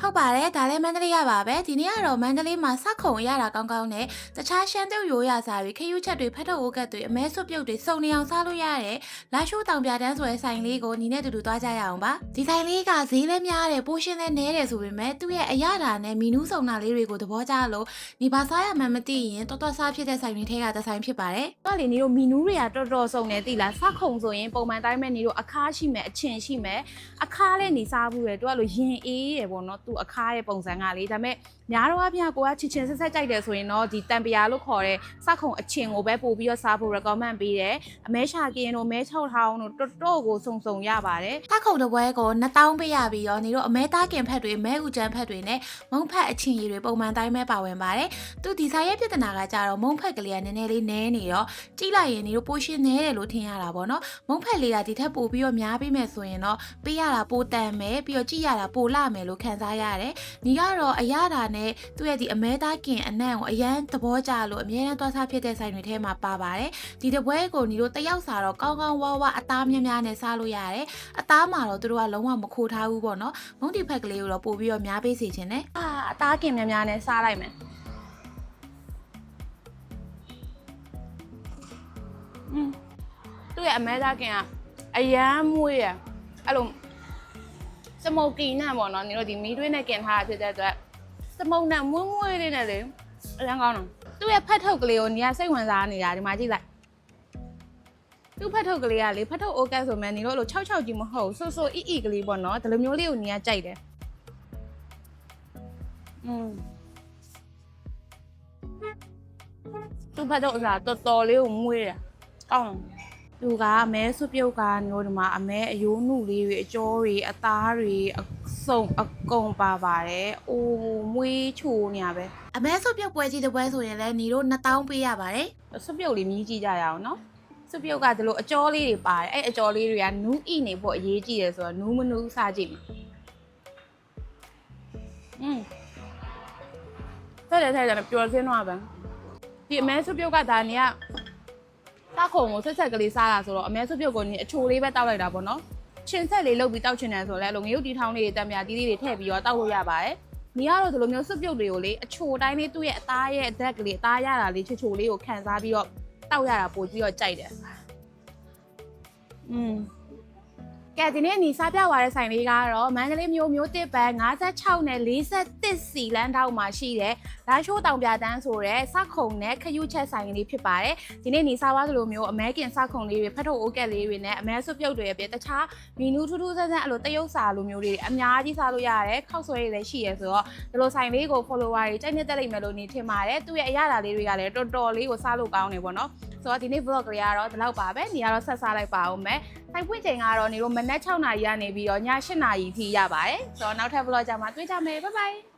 ဟုတ်ပါတယ်ဒါလည်းမန္တလေးရပါပဲဒီနေ့ကတော့မန္တလေးမှာစခုံရတာကောင်းကောင်းနဲ့တခြားရှမ်းတုပ်ရိုးရစာတွေခရုချက်တွေဖတ်ထုတ်အိုးကတ်တွေအမဲဆွပြုတ်တွေစုံနေအောင်စားလို့ရတယ်လာရှိုးတောင်ပြတန်းဆိုတဲ့ဆိုင်လေးကိုညီနဲ့တူတူသွားကြရအောင်ပါဒီဆိုင်လေးကဈေးလည်းများတယ်ပိုးရှင်းလည်းနည်းတယ်ဆိုပေမဲ့သူ့ရဲ့အရသာနဲ့မီနူးစုံတာလေးတွေကိုသဘောကျလို့ညီပါစားရမှန်းမသိရင်တော်တော်စားဖြစ်တဲ့ဆိုင်တွေထဲကတစ်ဆိုင်ဖြစ်ပါတယ်။တော့လေညီတို့မီနူးတွေကတော်တော်စုံနေသိလားစခုံဆိုရင်ပုံမှန်တိုင်းမဲ့ညီတို့အခါရှိမယ်အချင်ရှိမယ်အခါလည်းညီစားဘူးရယ်သူကလို့ရင်အေးရယ်ပေါ့နော်သူအခါရဲ့ပုံစံကလေဒါပေမဲ့များတော့အပြင်ကိုကချစ်ချင်းဆက်ဆက်ကြိုက်တယ်ဆိုရင်တော့ဒီတံပရာလို့ခေါ်တဲ့စခုံအချင်ကိုပဲပို့ပြီးတော့စားဖို့ recommend ပေးတယ်အမဲရှာကင်းတို့မဲ၆ထောင်တို့တော်တော်ကိုစုံရပါတယ်စခုံတစ်ပွဲကို2000ပေးရပြီးတော့ညီတို့အမဲသားကင်ဖက်တွေမဲဥကျန်းဖက်တွေနဲ့မုံဖက်အချင်ရည်တွေပုံမှန်တိုင်းပဲပါဝင်ပါတယ်သူဒီဆိုင်ရဲ့ပြဿနာကကြတော့မုံဖက်ကလေးကနည်းနည်းလေးနည်းနေတော့ကြီးလိုက်ရင်ညီတို့ပိုရှင်းနေတယ်လို့ထင်ရတာပေါ့နော်မုံဖက်လေးကဒီထက်ပိုပြီးတော့များပေးမယ်ဆိုရင်တော့ပေးရတာပိုတန်မယ်ပြီးတော့ကြည့်ရတာပိုလှမယ်လို့ခံစားရတယ်ညီကတော့အရသာနဲ့သူ့ရဲ့ဒီအမဲသားကင်အနံ့ကိုအရန်သဘောကျလို့အမြဲတမ်းသွားစားဖြစ်တဲ့ဆိုင်တွေထဲမှာပါပါတယ်ဒီတပွဲကိုညီတို့တယောက်စားတော့ကောင်းကောင်းဝါအသားများများနဲ့စားလို့ရတယ်အသားမှာတော့သူတို့ကလုံးဝမခိုးထားဘူးပေါ့နော်မုံတီဖက်ကလေးကိုတော့ပို့ပြီးတော့များပေးစီခြင်းနဲ့အသားကင်များများနဲ့စားလိုက်မယ်သူ့ရဲ့အမဲသားကင်ကအရန်မွေးရအဲ့လိုစမိုကီနဲ့ပေါ့နော်ညီတို့ဒီမီးသွေးနဲ့ကင်ထားတာဖြစ်တဲ့အတွက်စမုံနဲ့မွေးလေးနဲ့လေအရန်ကောင်းတော့သူ့ရဲ့ဖတ်ထုတ်ကလေးကိုညီကစိတ်ဝင်စားနေတာဒီမှာကြည့်လိုက်သူ့ဖတ်ထုတ်ကလေးကလေဖတ်ထုတ်အိုကတ်ဆိုမှညီတို့အဲ့လို6ကြီးမဟုတ်ဆိုအီကလေးပေါ့နော်ဒီလိုမျိုးလေးကိုညီကကြိုက်တယ်သူ့ဖတ်ထုတ်အစားတော်လေးကိုမွေးတယ်ကောင်းသူကမဲဆွပြုတ်ကနိုးဒီမှာအမဲအယိုးနုလေးတွေအကျော်တွေအသားတွေအစုံအကုန်ပါပါတယ်။အိုးမွေးချိုနေရပဲ။အမဲဆွပြုတ်ပွဲကြီးတစ်ပွဲဆိုရင်လည်းညီတို့2000ပေးရပါတယ်။ဆွပြုတ်လေးမြည်ကြည့်ကြရအောင်နော်။ဆွပြုတ်ကဒီလိုအကျော်လေးတွေပါတယ်။အဲ့အကျော်လေးတွေကနူးဣနေဖို့အရေးကြီးတယ်ဆိုတော့နူးမနူးစားကြည့်မယ်။တဲ့ပျော်စင်းတော့ပဲ။ဒီအမဲဆွပြုတ်ကဒါနေကစခုံကိုဆက်ကလေးစားတာဆိုတော့အမဲဆွပြုတ်ကိုအချိုလေးပဲတောက်လိုက်တာပေါ့နော်ချင်းဆက်လေးလုပ်ပြီးတောက်ချင်တယ်ဆိုတော့လည်းငရုတ်တီထောင်းလေးတွေတံမြာတီးလေးတွေထည့်ပြီးတော့တောက်လို့ရပါတယ်။ညီကတော့ဒီလိုမျိုးဆွပြုတ်တွေကိုလေအချိုတိုင်းလေးသူ့ရဲ့အသားရဲ့အသက်ကလေးအသားရတာလေးချိုလေးကိုခံစားပြီးတော့တောက်ရတာပိုပြီးတော့ကြိုက်တယ်။ကဲဒီနေ့ညီစားပြသွားတဲ့ဆိုင်လေးကတော့မန္တလေးမြို့တစ်ပန်း56နဲ့41စီလမ်းထောက်မှာရှိတဲ့လာရှိုးတောင်ပြတန်းဆိုတဲ့စခုံနဲ့ခရုချက်ဆိုင်လေးဖြစ်ပါတယ်ဒီနေ့ညီစားသွားသလိုမျိုးအမဲကင်စခုံလေးတွေဖတ်ထုတ်အိုးကက်လေးတွေနဲ့အမဲဆွပြုတ်တွေအပြင်တခြားမီနူးထူးထူးဆန်းဆန်းအဲ့လိုတရုတ်စာလိုမျိုးတွေအများကြီးစားလို့ရတယ်ခောက်ဆွဲရည်လည်းရှိရဆိုတော့ဒီလိုဆိုင်လေးကို follower တွေကြိုက်နေတက်လိမ့်မယ်လို့ညီထင်ပါတယ်သူ့ရဲ့အရသာလေးတွေကလည်းတော်တော်လေးကိုစားလို့ကောင်းနေပေါ့နော်ဆိုတော့ဒီနေ့ vlog လေးကတော့ဒီလောက်ပါပဲညီကတော့ဆက်စားလိုက်ပါဦးမယ်ဆိုင်ဖွင့်ချိန်ကတော့ညီတို့မနက်6 နာရီကနေပြီးတော့ည8 နာရီထိရပါတယ်ဆိုတော့နောက်ထပ် vlog ကြမှာတွေ့ကြမယ် bye bye